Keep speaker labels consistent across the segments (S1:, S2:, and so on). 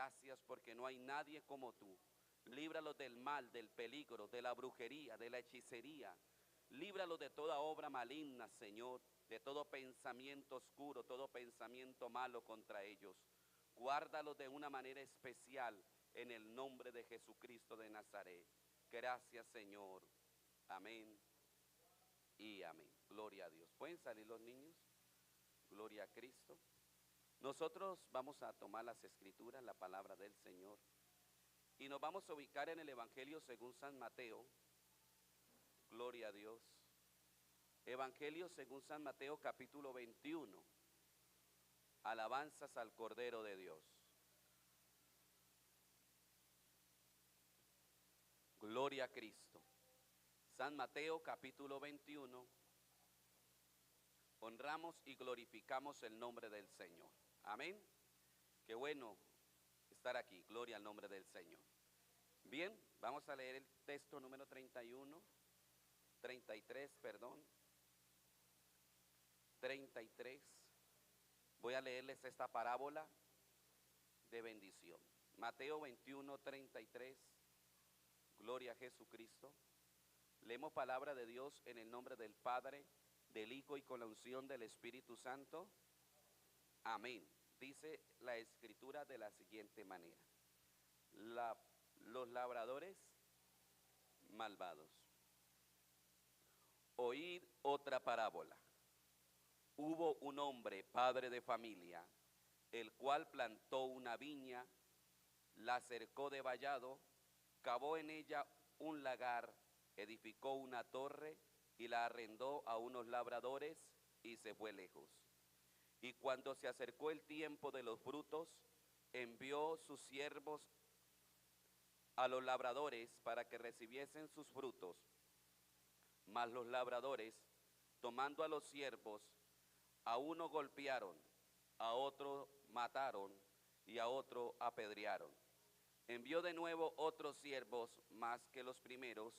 S1: Gracias porque no hay nadie como tú. Líbralos del mal, del peligro, de la brujería, de la hechicería. Líbralos de toda obra maligna, Señor, de todo pensamiento oscuro, todo pensamiento malo contra ellos. Guárdalos de una manera especial en el nombre de Jesucristo de Nazaret. Gracias, Señor. Amén y amén. Gloria a Dios. ¿Pueden salir los niños? Gloria a Cristo. Nosotros vamos a tomar las escrituras, la palabra del Señor, y nos vamos a ubicar en el Evangelio según San Mateo. Gloria a Dios. Evangelio según San Mateo, capítulo 21. Alabanzas al Cordero de Dios. Gloria a Cristo. San Mateo, capítulo 21. Honramos y glorificamos el nombre del Señor. Amén. Qué bueno estar aquí. Gloria al nombre del Señor. Bien, vamos a leer el texto número 33, perdón. 33. Voy a leerles esta parábola de bendición. Mateo 21, 33. Gloria a Jesucristo. Leemos palabra de Dios en el nombre del Padre, del Hijo y con la unción del Espíritu Santo. Amén. Dice la Escritura de la siguiente manera. Los labradores malvados. Oíd otra parábola. Hubo un hombre, padre de familia, el cual plantó una viña, la cercó de vallado, cavó en ella un lagar, edificó una torre y la arrendó a unos labradores y se fue lejos. Y cuando se acercó el tiempo de los frutos, envió sus siervos a los labradores para que recibiesen sus frutos. Mas los labradores, tomando a los siervos, a uno golpearon, a otro mataron y a otro apedrearon. Envió de nuevo otros siervos más que los primeros,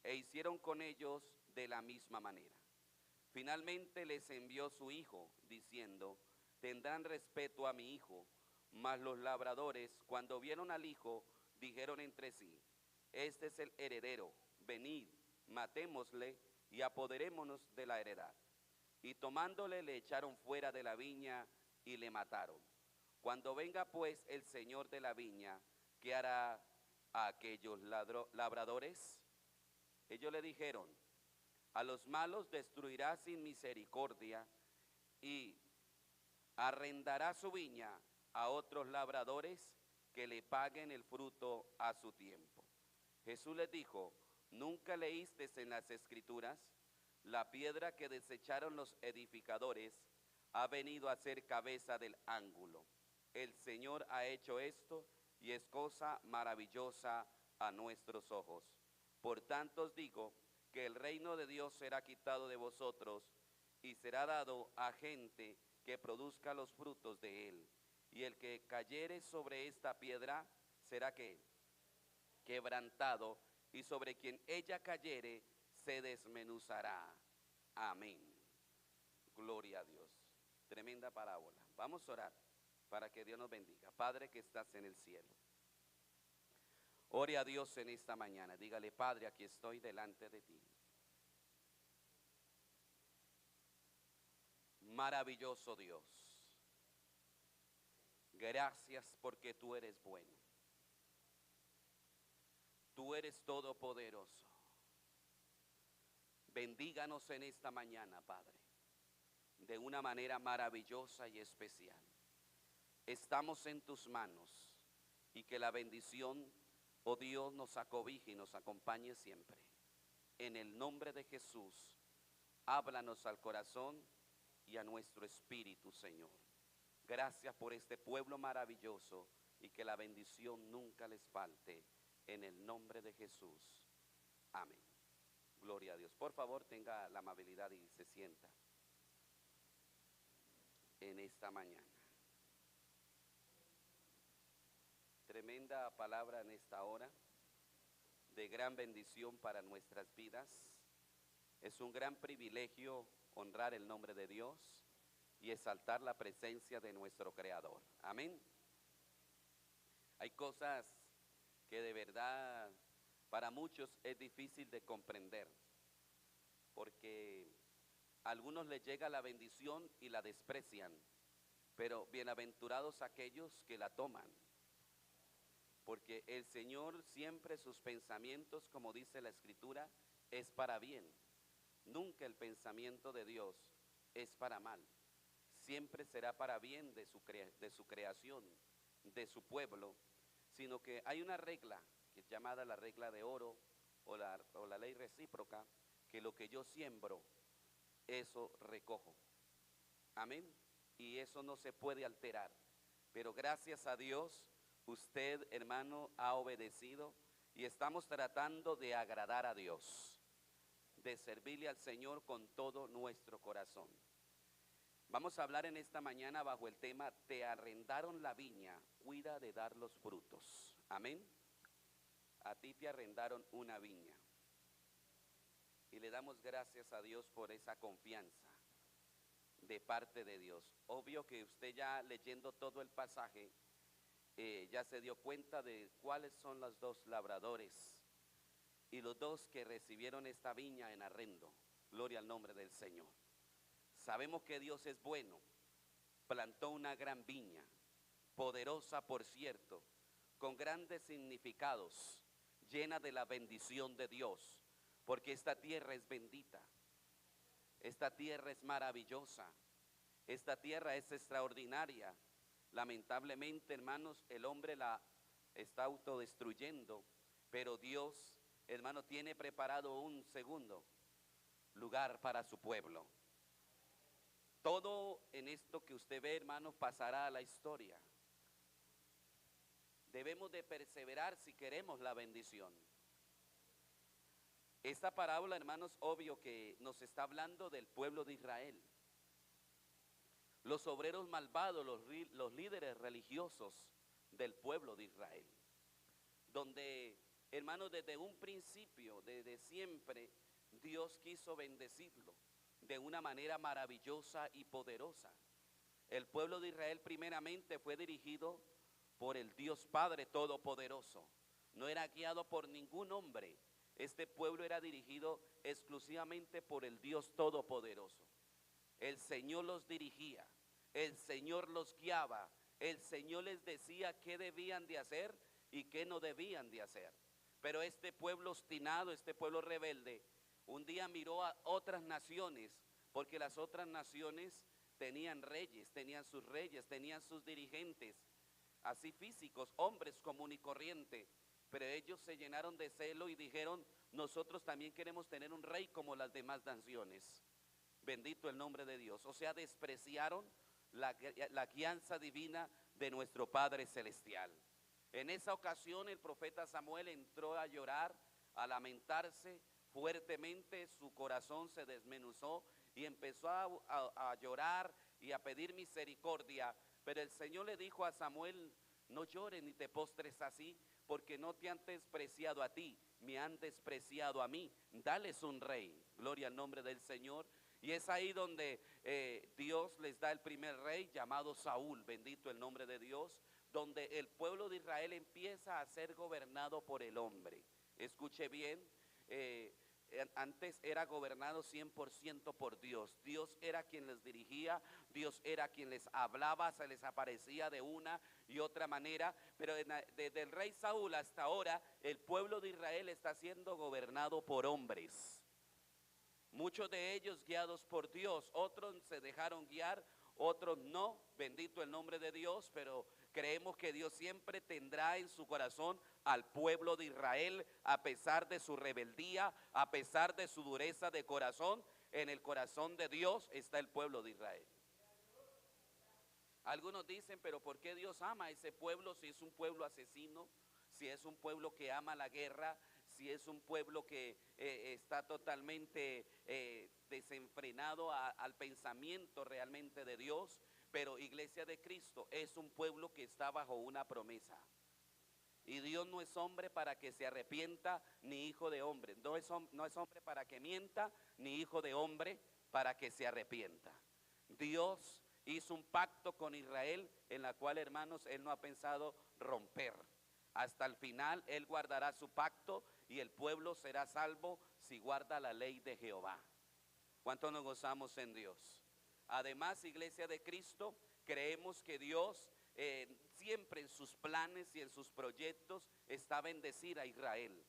S1: e hicieron con ellos de la misma manera. Finalmente les envió su hijo, diciendo: tendrán respeto a mi hijo. Mas los labradores, cuando vieron al hijo, dijeron entre sí: este es el heredero, venid, matémosle y apoderémonos de la heredad. Y tomándole le echaron fuera de la viña y le mataron. Cuando venga pues el señor de la viña, ¿qué hará a aquellos labradores? Ellos le dijeron: a los malos destruirá sin misericordia y arrendará su viña a otros labradores que le paguen el fruto a su tiempo. Jesús les dijo: ¿nunca leísteis en las Escrituras? La piedra que desecharon los edificadores ha venido a ser cabeza del ángulo. El Señor ha hecho esto y es cosa maravillosa a nuestros ojos. Por tanto os digo que el reino de Dios será quitado de vosotros y será dado a gente que produzca los frutos de él. Y el que cayere sobre esta piedra será ¿qué? Quebrantado, y sobre quien ella cayere se desmenuzará. Amén. Gloria a Dios. Tremenda parábola. Vamos a orar para que Dios nos bendiga. Padre que estás en el cielo, ore a Dios en esta mañana. Dígale: Padre, aquí estoy delante de ti. Maravilloso Dios, gracias porque tú eres bueno. Tú eres todopoderoso. Bendíganos en esta mañana, Padre, de una manera maravillosa y especial. Estamos en tus manos y que la bendición, oh Dios, nos acobije y nos acompañe siempre. En el nombre de Jesús, háblanos al corazón y a nuestro espíritu, Señor. Gracias por este pueblo maravilloso y que la bendición nunca les falte. En el nombre de Jesús. Amén. Gloria a Dios. Por favor, tenga la amabilidad y se sienta en esta mañana. Tremenda palabra en esta hora, de gran bendición para nuestras vidas. Es un gran privilegio honrar el nombre de Dios y exaltar la presencia de nuestro Creador. Amén. Hay cosas que de verdad para muchos es difícil de comprender, porque a algunos les llega la bendición y la desprecian, pero bienaventurados aquellos que la toman, porque el Señor siempre sus pensamientos, como dice la Escritura, es para bien. Nunca el pensamiento de Dios es para mal. Siempre será para bien de su creación, de su pueblo, sino que hay una regla que es llamada la regla de oro o la ley recíproca, que lo que yo siembro, eso recojo. Amén. Y eso no se puede alterar. Pero gracias a Dios, usted, hermano, ha obedecido y estamos tratando de agradar a Dios, de servirle al Señor con todo nuestro corazón. Vamos a hablar en esta mañana bajo el tema: te arrendaron la viña, cuida de dar los frutos. Amén. A ti te arrendaron una viña. Y le damos gracias a Dios por esa confianza de parte de Dios. Obvio que usted, ya leyendo todo el pasaje, ya se dio cuenta de cuáles son los dos labradores y los dos que recibieron esta viña en arrendo. Gloria al nombre del Señor. Sabemos que Dios es bueno. Plantó una gran viña, poderosa por cierto, con grandes significados, llena de la bendición de Dios, porque esta tierra es bendita, esta tierra es maravillosa, esta tierra es extraordinaria. Lamentablemente, hermanos, el hombre la está autodestruyendo, pero Dios, hermano, tiene preparado un segundo lugar para su pueblo. Todo en esto que usted ve, hermanos, pasará a la historia. Debemos de perseverar si queremos la bendición. Esta parábola, hermanos, obvio que nos está hablando del pueblo de Israel. Los obreros malvados, los líderes religiosos del pueblo de Israel. Donde, hermanos, desde un principio, desde siempre, Dios quiso bendecirlo de una manera maravillosa y poderosa. El pueblo de Israel primeramente fue dirigido por el Dios Padre Todopoderoso. No era guiado por ningún hombre. Este pueblo era dirigido exclusivamente por el Dios Todopoderoso. El Señor los dirigía, el Señor los guiaba, el Señor les decía qué debían de hacer y qué no debían de hacer. Pero este pueblo obstinado, este pueblo rebelde, un día miró a otras naciones, porque las otras naciones tenían reyes, tenían sus dirigentes, así físicos, hombres común y corriente, pero ellos se llenaron de celo y dijeron: nosotros también queremos tener un rey como las demás naciones. Bendito el nombre de Dios. O sea, despreciaron la guianza divina de nuestro Padre Celestial. En esa ocasión el profeta Samuel entró a llorar, a lamentarse fuertemente. Su corazón se desmenuzó y empezó a llorar y a pedir misericordia. Pero el Señor le dijo a Samuel: no llores ni te postres así, porque no te han despreciado a ti, me han despreciado a mí. Dales un rey. Gloria al nombre del Señor. Y es ahí donde Dios les da el primer rey, llamado Saúl. Bendito el nombre de Dios. Donde el pueblo de Israel empieza a ser gobernado por el hombre. Escuche bien, antes era gobernado 100% por Dios. Dios era quien les dirigía, Dios era quien les hablaba, se les aparecía de una y otra manera. Pero desde el rey Saúl hasta ahora, el pueblo de Israel está siendo gobernado por hombres. Muchos de ellos guiados por Dios, otros se dejaron guiar, otros no. Bendito el nombre de Dios, pero creemos que Dios siempre tendrá en su corazón al pueblo de Israel, a pesar de su rebeldía, a pesar de su dureza de corazón. En el corazón de Dios está el pueblo de Israel. Algunos dicen: pero ¿por qué Dios ama a ese pueblo si es un pueblo asesino? Si es un pueblo que ama la guerra, si es un pueblo que está totalmente desenfrenado al pensamiento realmente de Dios. Pero Iglesia de Cristo, es un pueblo que está bajo una promesa. Y Dios no es hombre para que se arrepienta, ni hijo de hombre. No es hombre para que mienta, ni hijo de hombre para que se arrepienta. Dios hizo un pacto con Israel en la cual, hermanos, Él no ha pensado romper. Hasta el final Él guardará su pacto y el pueblo será salvo si guarda la ley de Jehová. ¿Cuánto nos gozamos en Dios? Además, Iglesia de Cristo, creemos que Dios siempre en sus planes y en sus proyectos está bendecir a Israel.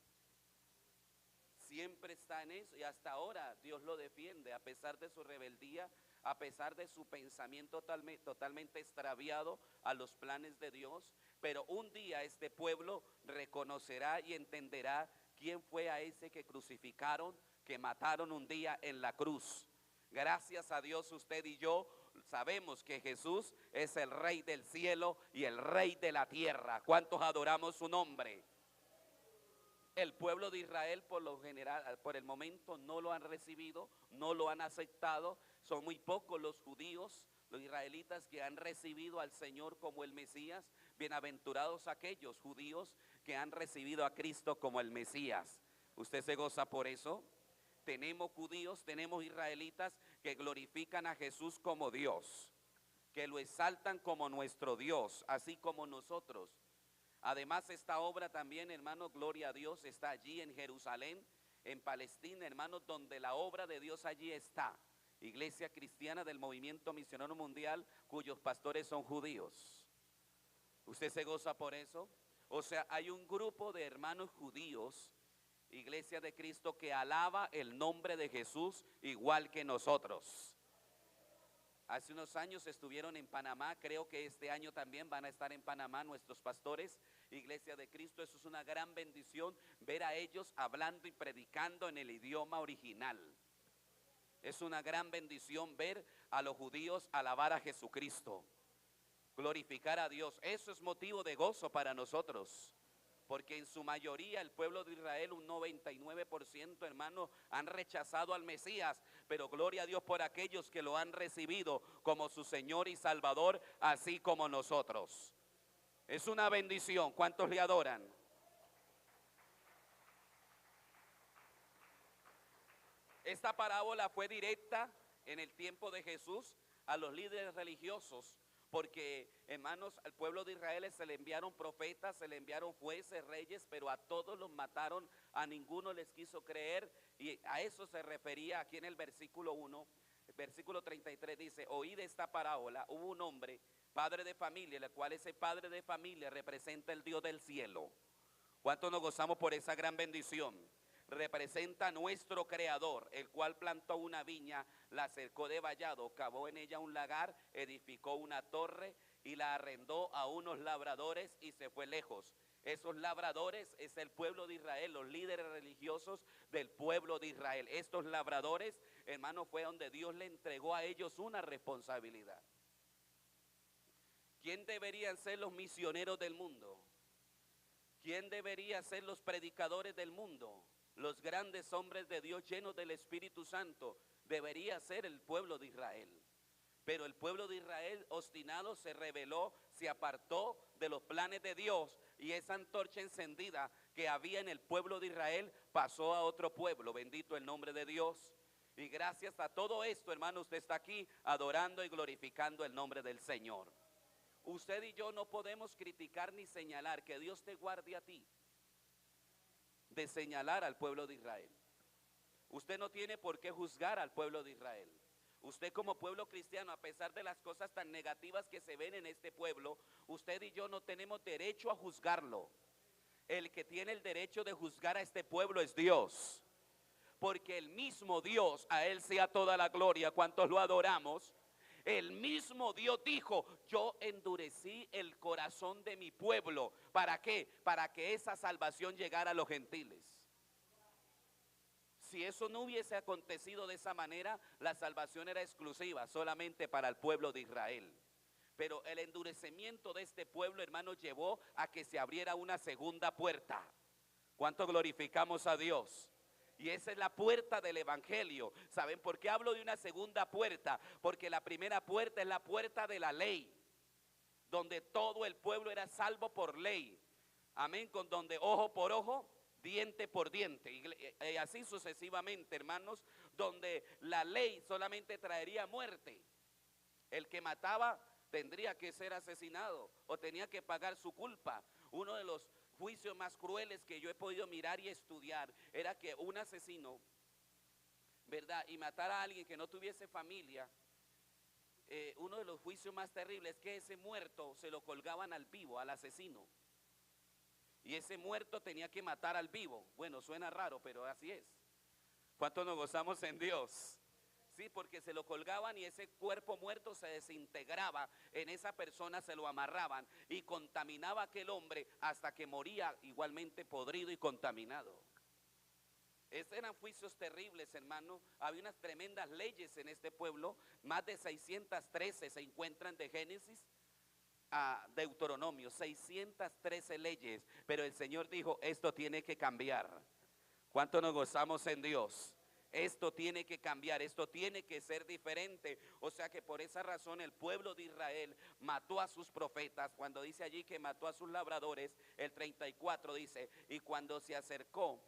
S1: Siempre está en eso y hasta ahora Dios lo defiende a pesar de su rebeldía, a pesar de su pensamiento totalmente extraviado a los planes de Dios. Pero un día este pueblo reconocerá y entenderá quién fue a ese que crucificaron, que mataron un día en la cruz. Gracias a Dios usted y yo sabemos que Jesús es el Rey del cielo y el Rey de la tierra. ¿Cuántos adoramos su nombre? El pueblo de Israel por lo general, por el momento no lo han recibido, no lo han aceptado. Son muy pocos los judíos, los israelitas que han recibido al Señor como el Mesías. Bienaventurados aquellos judíos que han recibido a Cristo como el Mesías. ¿Usted se goza por eso? Tenemos judíos, tenemos israelitas que glorifican a Jesús como Dios, que lo exaltan como nuestro Dios, así como nosotros. Además, esta obra también, hermano, gloria a Dios, está allí en Jerusalén, en Palestina, hermanos, donde la obra de Dios allí está. Iglesia cristiana del Movimiento Misionero Mundial, cuyos pastores son judíos. ¿Usted se goza por eso? O sea, hay un grupo de hermanos judíos, Iglesia de Cristo, que alaba el nombre de Jesús igual que nosotros. Hace unos años estuvieron en Panamá, creo que este año también van a estar en Panamá nuestros pastores, Iglesia de Cristo. Eso es una gran bendición, ver a ellos hablando y predicando en el idioma original. Es una gran bendición ver a los judíos alabar a Jesucristo, glorificar a Dios. Eso es motivo de gozo para nosotros. Porque en su mayoría el pueblo de Israel, un 99%, hermano, han rechazado al Mesías. Pero gloria a Dios por aquellos que lo han recibido como su Señor y Salvador, así como nosotros. Es una bendición. ¿Cuántos le adoran? Esta parábola fue directa en el tiempo de Jesús a los líderes religiosos. Porque, hermanos, al pueblo de Israel se le enviaron profetas, se le enviaron jueces, reyes, pero a todos los mataron, a ninguno les quiso creer. Y a eso se refería aquí en el versículo 1, el versículo 33 dice: oíd esta parábola, hubo un hombre, padre de familia, el cual ese padre de familia representa el Dios del cielo. ¿Cuánto nos gozamos por esa gran bendición? Representa a nuestro creador, el cual plantó una viña, la cercó de vallado, cavó en ella un lagar, edificó una torre y la arrendó a unos labradores y se fue lejos. Esos labradores es el pueblo de Israel, los líderes religiosos del pueblo de Israel. Estos labradores, hermano, fue donde Dios le entregó a ellos una responsabilidad. ¿Quién deberían ser los misioneros del mundo? ¿Quién debería ser los predicadores del mundo? Los grandes hombres de Dios llenos del Espíritu Santo debería ser el pueblo de Israel. Pero el pueblo de Israel obstinado se rebeló, se apartó de los planes de Dios, y esa antorcha encendida que había en el pueblo de Israel pasó a otro pueblo. Bendito el nombre de Dios. Y gracias a todo esto, hermano, usted está aquí adorando y glorificando el nombre del Señor. Usted y yo no podemos criticar ni señalar. Que Dios te guarde a ti de señalar al pueblo de Israel. Usted no tiene por qué juzgar al pueblo de Israel. Usted como pueblo cristiano, a pesar de las cosas tan negativas que se ven en este pueblo, usted y yo no tenemos derecho a juzgarlo. El que tiene el derecho de juzgar a este pueblo es Dios. Porque el mismo Dios, a Él sea toda la gloria, cuantos lo adoramos. El mismo Dios dijo: yo endurecí el corazón de mi pueblo. ¿Para qué? Para que esa salvación llegara a los gentiles. Si eso no hubiese acontecido de esa manera, la salvación era exclusiva solamente para el pueblo de Israel. Pero el endurecimiento de este pueblo, hermanos, llevó a que se abriera una segunda puerta. ¿Cuánto glorificamos a Dios? Y esa es la puerta del evangelio. ¿Saben por qué hablo de una segunda puerta? Porque la primera puerta es la puerta de la ley, donde todo el pueblo era salvo por ley. Amén, con donde ojo por ojo, diente por diente, y así sucesivamente, hermanos, donde la ley solamente traería muerte. El que mataba tendría que ser asesinado o tenía que pagar su culpa. Uno de los juicios más crueles que yo he podido mirar y estudiar era que un asesino, ¿verdad? Y matar a alguien que no tuviese familia, uno de los juicios más terribles es que ese muerto se lo colgaban al vivo, al asesino. Y ese muerto tenía que matar al vivo. Bueno, suena raro, pero así es. ¿Cuánto nos gozamos en Dios? Sí, porque se lo colgaban y ese cuerpo muerto se desintegraba, en esa persona se lo amarraban y contaminaba a aquel hombre hasta que moría igualmente podrido y contaminado. Estos eran juicios terribles, hermano. Había unas tremendas leyes en este pueblo. Más de 613 se encuentran de Génesis a Deuteronomio, 613 leyes. Pero el Señor dijo, esto tiene que cambiar. ¿Cuánto nos gozamos en Dios? Esto tiene que cambiar, esto tiene que ser diferente. O sea que por esa razón el pueblo de Israel mató a sus profetas. Cuando dice allí que mató a sus labradores, el 34 dice, y cuando se acercó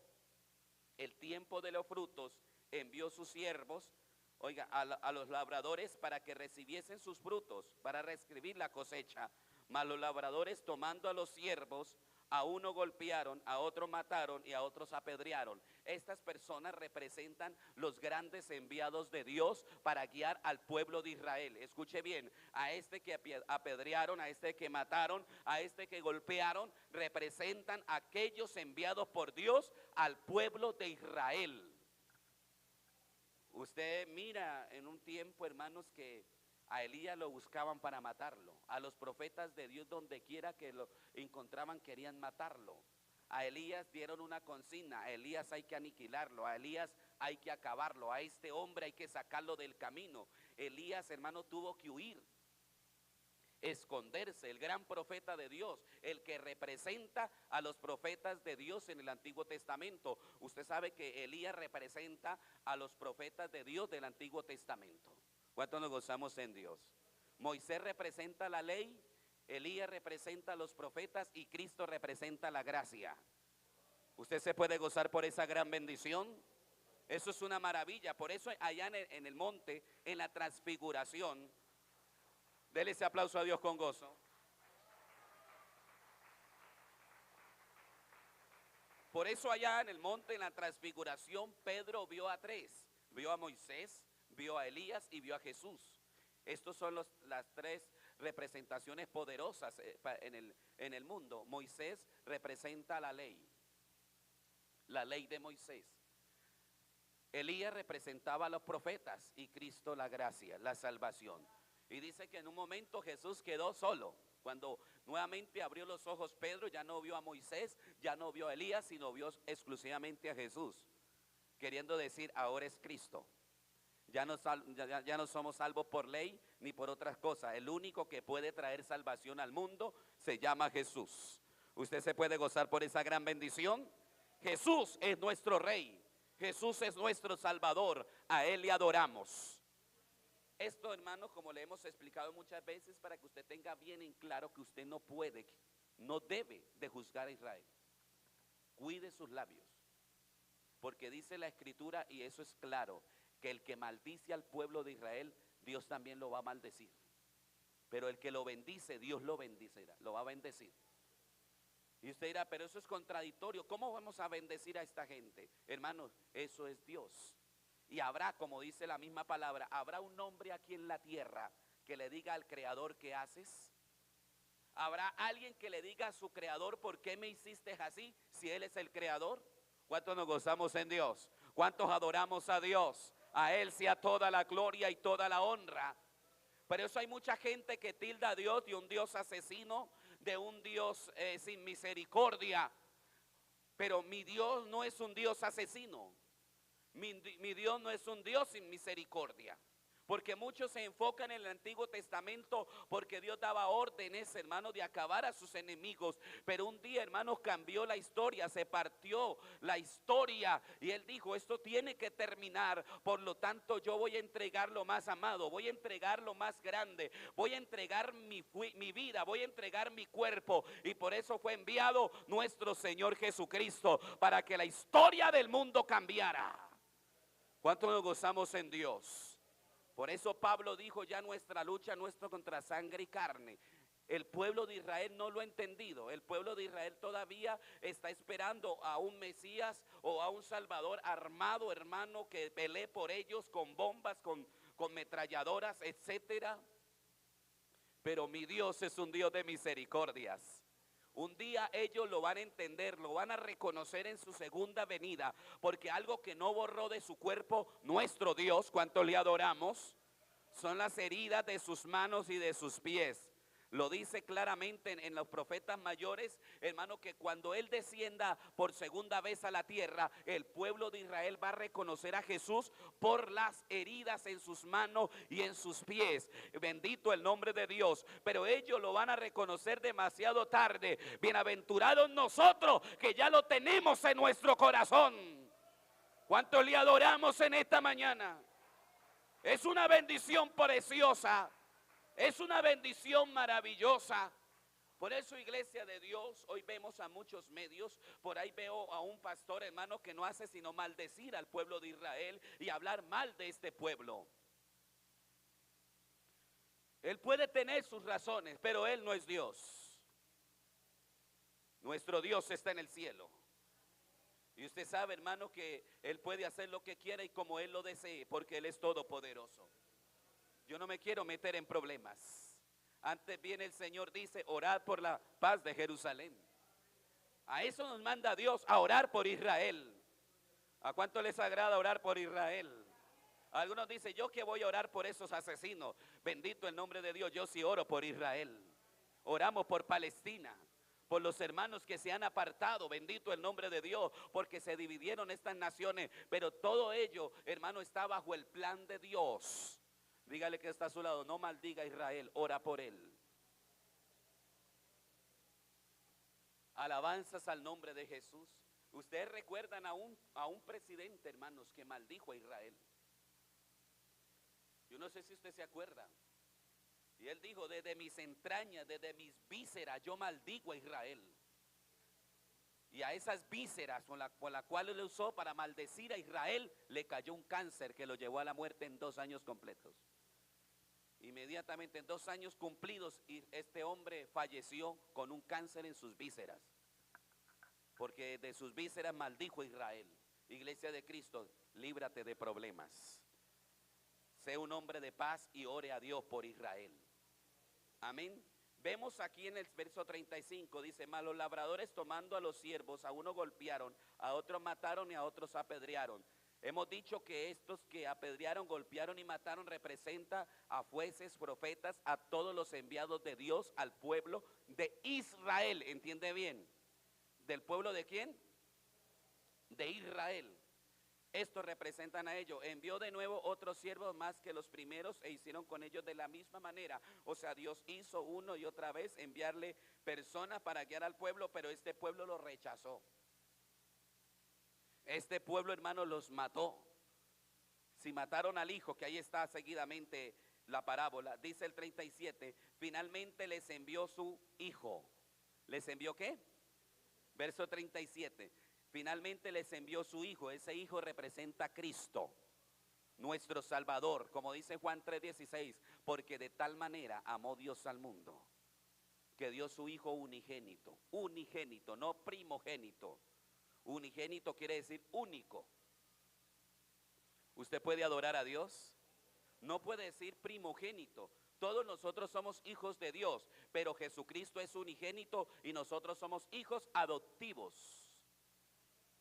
S1: el tiempo de los frutos, envió sus siervos, oiga, a los labradores para que recibiesen sus frutos, para reescribir la cosecha. Mas los labradores, tomando a los siervos, a uno golpearon, a otro mataron y a otros apedrearon. Estas personas representan los grandes enviados de Dios para guiar al pueblo de Israel. Escuche bien, a este que apedrearon, a este que mataron, a este que golpearon, representan aquellos enviados por Dios al pueblo de Israel. Usted mira en un tiempo, hermanos, que a Elías lo buscaban para matarlo. A los profetas de Dios, donde quiera que lo encontraban, querían matarlo. A Elías dieron una consigna: a Elías hay que aniquilarlo, a Elías hay que acabarlo, a este hombre hay que sacarlo del camino. Elías, hermano, tuvo que huir, esconderse. El gran profeta de Dios, el que representa a los profetas de Dios en el Antiguo Testamento. Usted sabe que Elías representa a los profetas de Dios del Antiguo Testamento. ¿Cuánto nos gozamos en Dios? Moisés representa la ley, Elías representa a los profetas y Cristo representa la gracia. ¿Usted se puede gozar por esa gran bendición? Eso es una maravilla. Por eso allá en el monte, en la transfiguración, dele ese aplauso a Dios con gozo. Por eso allá en el monte, en la transfiguración, Pedro vio a tres. Vio a Moisés, vio a Elías y vio a Jesús. Estos son las tres representaciones poderosas en el mundo. Moisés representa la ley de Moisés. Elías representaba a los profetas y Cristo la gracia, la salvación. Y dice que en un momento Jesús quedó solo. Cuando nuevamente abrió los ojos Pedro, ya no vio a Moisés, ya no vio a Elías, sino vio exclusivamente a Jesús. Queriendo decir, ahora es Cristo. Ya no somos salvos por ley ni por otras cosas. El único que puede traer salvación al mundo se llama Jesús. ¿Usted se puede gozar por esa gran bendición? Jesús es nuestro Rey. Jesús es nuestro Salvador. A Él le adoramos. Esto, hermanos, como le hemos explicado muchas veces, para que usted tenga bien en claro que usted no puede, no debe de juzgar a Israel. Cuide sus labios, porque dice la Escritura, y eso es claro, que el que maldice al pueblo de Israel, Dios también lo va a maldecir. Pero el que lo bendice, Dios lo bendecirá, lo va a bendecir. Y usted dirá, pero eso es contradictorio. ¿Cómo vamos a bendecir a esta gente? Hermanos, eso es Dios. Y habrá, como dice la misma palabra, habrá un hombre aquí en la tierra que le diga al Creador, ¿qué haces? ¿Habrá alguien que le diga a su Creador, ¿por qué me hiciste así? Si Él es el Creador. ¿Cuántos nos gozamos en Dios? ¿Cuántos adoramos a Dios? A Él sea toda la gloria y toda la honra. Por eso hay mucha gente que tilda a Dios de un Dios asesino, de un Dios sin misericordia. Pero mi Dios no es un Dios asesino. Mi Dios no es un Dios sin misericordia. Porque muchos se enfocan en el Antiguo Testamento porque Dios daba órdenes, hermanos, de acabar a sus enemigos. Pero un día, hermanos, cambió la historia, se partió la historia. Y Él dijo, esto tiene que terminar. Por lo tanto, yo voy a entregar lo más amado, voy a entregar lo más grande, voy a entregar mi vida, voy a entregar mi cuerpo. Y por eso fue enviado nuestro Señor Jesucristo, para que la historia del mundo cambiara. ¿Cuánto nos gozamos en Dios? Por eso Pablo dijo, ya nuestra lucha no es contra sangre y carne. El pueblo de Israel no lo ha entendido. El pueblo de Israel todavía está esperando a un Mesías o a un Salvador armado, hermano, que pelee por ellos con bombas, con metralladoras, etcétera. Pero mi Dios es un Dios de misericordias. Un día ellos lo van a entender, lo van a reconocer en su segunda venida, porque algo que no borró de su cuerpo nuestro Dios, cuanto le adoramos, son las heridas de sus manos y de sus pies. Lo dice claramente en los profetas mayores, hermano, que cuando Él descienda por segunda vez a la tierra, el pueblo de Israel va a reconocer a Jesús por las heridas en sus manos y en sus pies. Bendito el nombre de Dios. Pero ellos lo van a reconocer demasiado tarde. Bienaventurados nosotros que ya lo tenemos en nuestro corazón. ¿Cuánto le adoramos en esta mañana? Es una bendición preciosa. Es una bendición maravillosa. Por eso, iglesia de Dios, hoy vemos a muchos medios. Por ahí veo a un pastor, hermano, que no hace sino maldecir al pueblo de Israel y hablar mal de este pueblo. Él puede tener sus razones, pero Él no es Dios. Nuestro Dios está en el cielo. Y usted sabe, hermano, que Él puede hacer lo que quiera y como Él lo desee, porque Él es todopoderoso. Yo no me quiero meter en problemas. Antes viene el Señor, dice, orad por la paz de Jerusalén. A eso nos manda Dios, a orar por Israel. ¿A cuánto les agrada orar por Israel? Algunos dicen, yo que voy a orar por esos asesinos. Bendito el nombre de Dios, yo sí oro por Israel. Oramos por Palestina, por los hermanos que se han apartado, bendito el nombre de Dios, porque se dividieron estas naciones. Pero todo ello, hermano, está bajo el plan de Dios. Dígale que está a su lado, no maldiga a Israel, ora por él. Alabanzas al nombre de Jesús. Ustedes recuerdan a un presidente, hermanos, que maldijo a Israel. Yo no sé si usted se acuerda. Y él dijo, desde mis entrañas, desde mis vísceras, yo maldigo a Israel. Y a esas vísceras con la cual él usó para maldecir a Israel, le cayó un cáncer que lo llevó a la muerte en 2 años completos. Inmediatamente en 2 años cumplidos, este hombre falleció con un cáncer en sus vísceras, porque de sus vísceras maldijo a Israel. Iglesia de Cristo, líbrate de problemas. Sé un hombre de paz y ore a Dios por Israel. Amén. Vemos aquí en el verso 35, dice, mas los labradores tomando a los siervos, a uno golpearon, a otros mataron y a otros apedrearon. Hemos dicho que estos que apedrearon, golpearon y mataron representa a jueces, profetas, a todos los enviados de Dios al pueblo de Israel. ¿Entiende bien? ¿Del pueblo de quién? De Israel. Estos representan a ellos. Envió de nuevo otros siervos más que los primeros e hicieron con ellos de la misma manera. O sea, Dios hizo uno y otra vez enviarle personas para guiar al pueblo, pero este pueblo lo rechazó. Este pueblo, hermano, los mató. Si mataron al hijo, que ahí está seguidamente la parábola, dice el 37, finalmente les envió su hijo. ¿Les envió qué? Verso 37, finalmente les envió su hijo. Ese hijo representa a Cristo, nuestro Salvador, como dice Juan 3:16, porque de tal manera amó Dios al mundo, que dio su hijo unigénito, unigénito, no primogénito. Unigénito quiere decir único. ¿Usted puede adorar a Dios? No puede decir primogénito. Todos nosotros somos hijos de Dios, pero Jesucristo es unigénito y nosotros somos hijos adoptivos.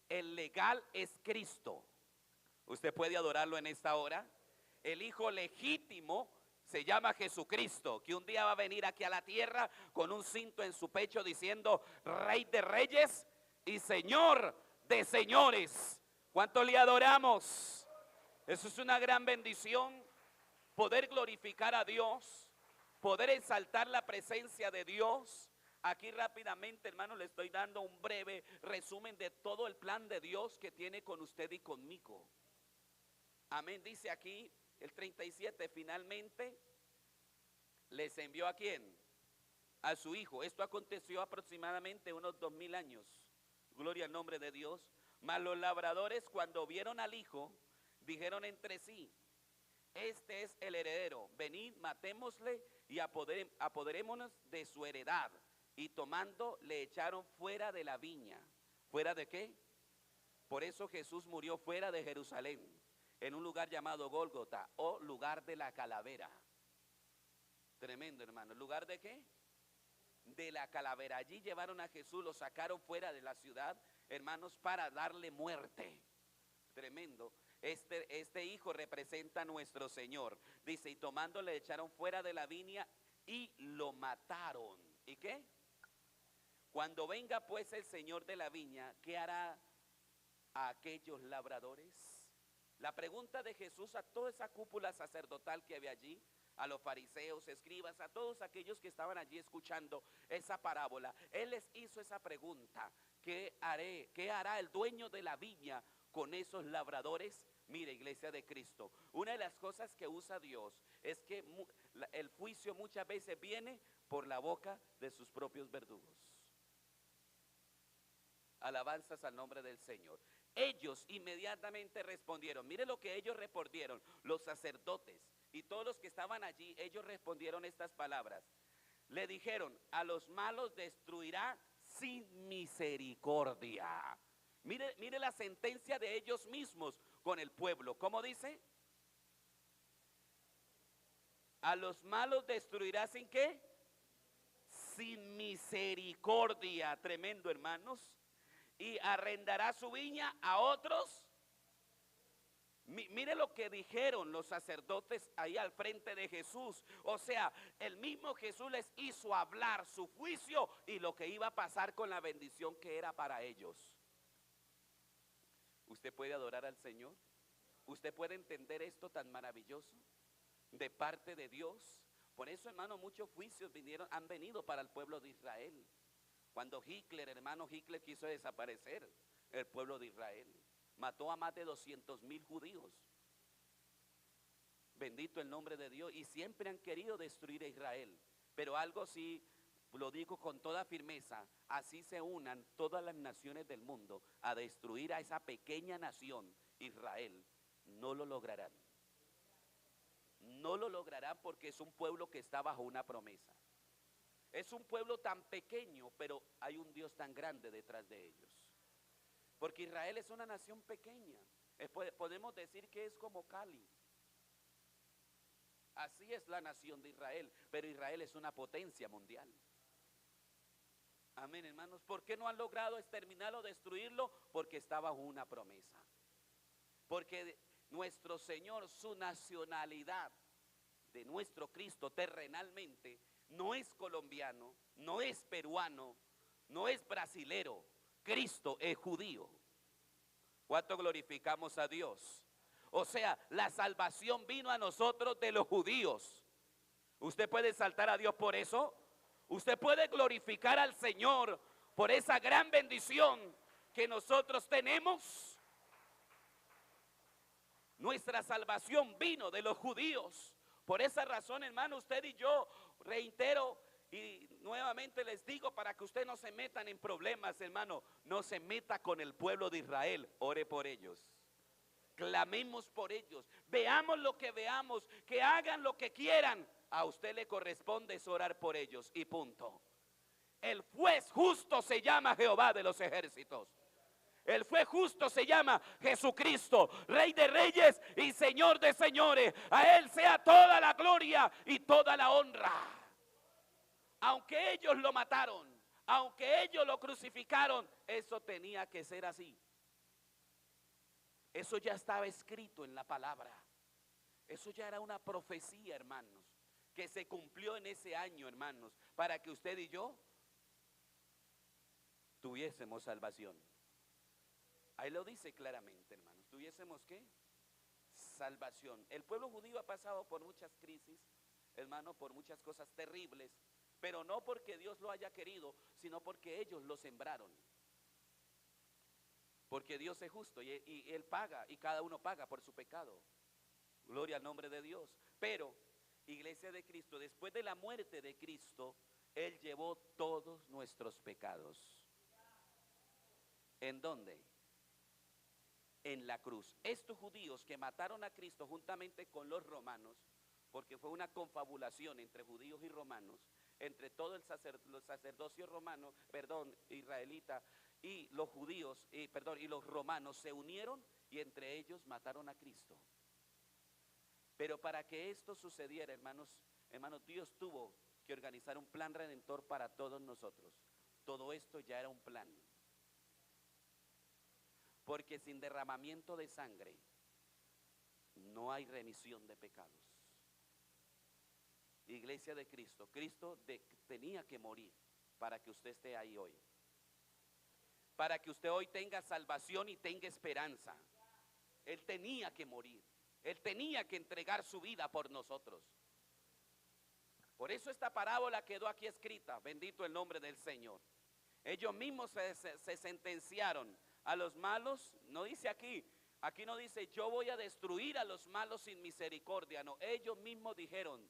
S1: El legal es Cristo. ¿Usted puede adorarlo en esta hora? El hijo legítimo se llama Jesucristo, que un día va a venir aquí a la tierra con un cinto en su pecho diciendo Rey de Reyes y Señor de señores. ¿Cuánto le adoramos? Eso es una gran bendición, poder glorificar a Dios, poder exaltar la presencia de Dios. Aquí rápidamente, hermano, le estoy dando un breve resumen de todo el plan de Dios que tiene con usted y conmigo. Amén. Dice aquí el 37, finalmente les envió ¿a quién? A su hijo. Esto aconteció aproximadamente unos 2000 años. Gloria al nombre de Dios. Mas los labradores, cuando vieron al hijo, dijeron entre sí, este es el heredero, venid, matémosle y apoderémonos de su heredad. Y tomando, le echaron fuera de la viña. ¿Fuera de qué? Por eso Jesús murió fuera de Jerusalén, en un lugar llamado Gólgota, o lugar de la calavera. Tremendo, hermano. ¿Lugar de qué? De la calavera. Allí llevaron a Jesús, lo sacaron fuera de la ciudad, hermanos, para darle muerte. Tremendo. Este hijo representa a nuestro Señor. Dice, y tomando le echaron fuera de la viña y lo mataron. ¿Y qué? Cuando venga pues el Señor de la viña, ¿qué hará a aquellos labradores? La pregunta de Jesús a toda esa cúpula sacerdotal que había allí, a los fariseos, escribas, a todos aquellos que estaban allí escuchando esa parábola, Él les hizo esa pregunta: ¿qué haré? ¿Qué hará el dueño de la viña con esos labradores? Mire, iglesia de Cristo, una de las cosas que usa Dios es que el juicio muchas veces viene por la boca de sus propios verdugos. Alabanzas al nombre del Señor. Ellos inmediatamente respondieron. Mire lo que ellos respondieron, los sacerdotes y todos los que estaban allí. Ellos respondieron estas palabras. Le dijeron: a los malos destruirá sin misericordia. Mire la sentencia de ellos mismos con el pueblo. ¿Cómo dice? A los malos destruirá sin ¿qué? Sin misericordia. Tremendo, hermanos. Y arrendará su viña a otros. Mire lo que dijeron los sacerdotes ahí al frente de Jesús. O sea, el mismo Jesús les hizo hablar su juicio y lo que iba a pasar con la bendición que era para ellos. ¿Usted puede adorar al Señor? ¿Usted puede entender esto tan maravilloso de parte de Dios? Por eso, hermano, muchos juicios han venido para el pueblo de Israel. Cuando hermano Hitler quiso desaparecer el pueblo de Israel, mató a más de 200,000 judíos. Bendito el nombre de Dios. Y siempre han querido destruir a Israel. Pero algo sí, lo digo con toda firmeza: así se unan todas las naciones del mundo a destruir a esa pequeña nación, Israel, no lo lograrán. No lo lograrán porque es un pueblo que está bajo una promesa. Es un pueblo tan pequeño, pero hay un Dios tan grande detrás de ellos. Porque Israel es una nación pequeña. Podemos decir que es como Cali. Así es la nación de Israel, pero Israel es una potencia mundial. Amén, hermanos. ¿Por qué no han logrado exterminarlo, destruirlo? Porque está bajo una promesa. Porque nuestro Señor, su nacionalidad de nuestro Cristo terrenalmente, no es colombiano, no es peruano, no es brasilero. Cristo es judío. ¿Cuánto glorificamos a Dios? O sea, la salvación vino a nosotros de los judíos. ¿Usted puede exaltar a Dios por eso? ¿Usted puede glorificar al Señor por esa gran bendición que nosotros tenemos? Nuestra salvación vino de los judíos. Por esa razón, hermano, usted y yo, reitero y nuevamente les digo, para que usted no se metan en problemas, hermano, no se meta con el pueblo de Israel. Ore por ellos, clamemos por ellos, veamos lo que veamos, que hagan lo que quieran. A usted le corresponde es orar por ellos y punto. El juez justo se llama Jehová de los ejércitos. El juez justo se llama Jesucristo, Rey de reyes y Señor de señores. A Él sea toda la gloria y toda la honra. Aunque ellos lo mataron, aunque ellos lo crucificaron, eso tenía que ser así. Eso ya estaba escrito en la palabra. Eso ya era una profecía, hermanos, que se cumplió en ese año, hermanos, para que usted y yo tuviésemos salvación. Ahí lo dice claramente, hermanos. ¿Tuviésemos qué? Salvación. El pueblo judío ha pasado por muchas crisis, hermano, por muchas cosas terribles, pero no porque Dios lo haya querido, sino porque ellos lo sembraron. Porque Dios es justo y Él paga, y cada uno paga por su pecado. Gloria al nombre de Dios. Pero, iglesia de Cristo, después de la muerte de Cristo, Él llevó todos nuestros pecados. ¿En dónde? en la cruz. Estos judíos que mataron a Cristo juntamente con los romanos, porque fue una confabulación entre judíos y romanos, entre todo el sacerdocio romano, israelita, y los judíos, y los romanos se unieron y entre ellos mataron a Cristo. Pero para que esto sucediera, hermanos, Dios tuvo que organizar un plan redentor para todos nosotros. Todo esto ya era un plan. Porque sin derramamiento de sangre no hay remisión de pecados. Iglesia de Cristo, tenía que morir para que usted esté ahí hoy. Para que usted hoy tenga salvación y tenga esperanza. Él tenía que morir. Él tenía que entregar su vida por nosotros. Por eso esta parábola quedó aquí escrita. Bendito el nombre del Señor. Ellos mismos se sentenciaron a los malos. No dice aquí no dice yo voy a destruir a los malos sin misericordia. No, ellos mismos dijeron,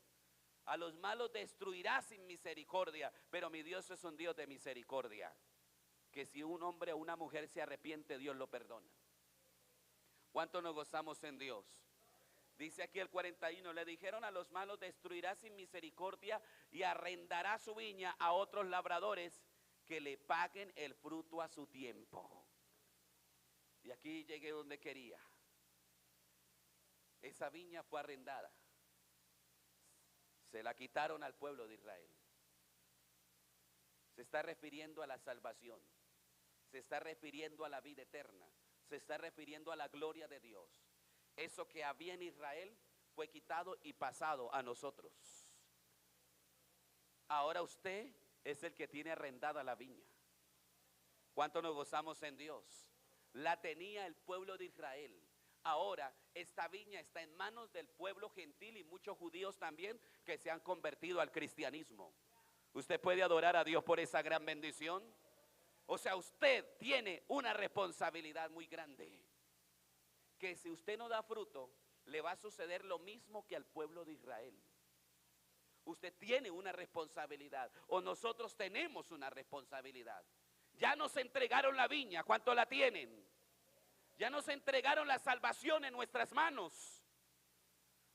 S1: a los malos destruirá sin misericordia, pero mi Dios es un Dios de misericordia, que si un hombre o una mujer se arrepiente, Dios lo perdona. ¿Cuánto nos gozamos en Dios? Dice aquí el 41, le dijeron a los malos, destruirá sin misericordia y arrendará su viña a otros labradores que le paguen el fruto a su tiempo. Y aquí llegué donde quería. Esa viña fue arrendada. Se la quitaron al pueblo de Israel. Se está refiriendo a la salvación. Se está refiriendo a la vida eterna. Se está refiriendo a la gloria de Dios. Eso que había en Israel fue quitado y pasado a nosotros. Ahora usted es el que tiene arrendada la viña. ¿Cuánto nos gozamos en Dios? La tenía el pueblo de Israel. Ahora esta viña está en manos del pueblo gentil y muchos judíos también que se han convertido al cristianismo. ¿Usted puede adorar a Dios por esa gran bendición? O sea, usted tiene una responsabilidad muy grande. Que si usted no da fruto, le va a suceder lo mismo que al pueblo de Israel. Usted tiene una responsabilidad, o nosotros tenemos una responsabilidad. Ya nos entregaron la viña, ¿cuánto la tienen? Ya nos entregaron la salvación en nuestras manos.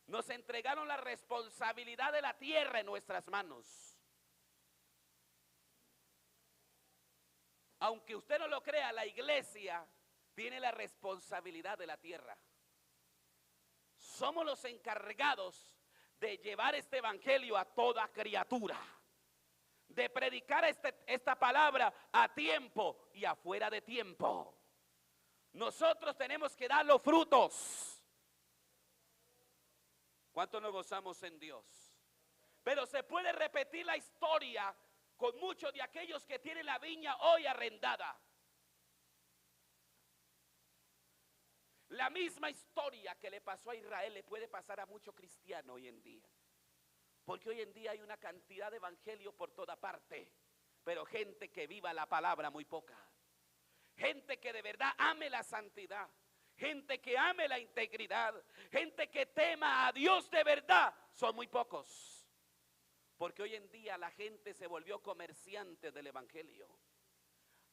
S1: Nos entregaron la responsabilidad de la tierra en nuestras manos. Aunque usted no lo crea, la iglesia tiene la responsabilidad de la tierra. Somos los encargados de llevar este evangelio a toda criatura, de predicar esta palabra a tiempo y afuera de tiempo. Nosotros tenemos que dar los frutos. ¿Cuánto nos gozamos en Dios? Pero se puede repetir la historia con muchos de aquellos que tienen la viña hoy arrendada. La misma historia que le pasó a Israel le puede pasar a muchos cristianos hoy en día. Porque hoy en día hay una cantidad de evangelio por toda parte, pero gente que viva la palabra muy poca. Gente que de verdad ame la santidad, gente que ame la integridad, gente que tema a Dios de verdad, son muy pocos. Porque hoy en día la gente se volvió comerciante del evangelio.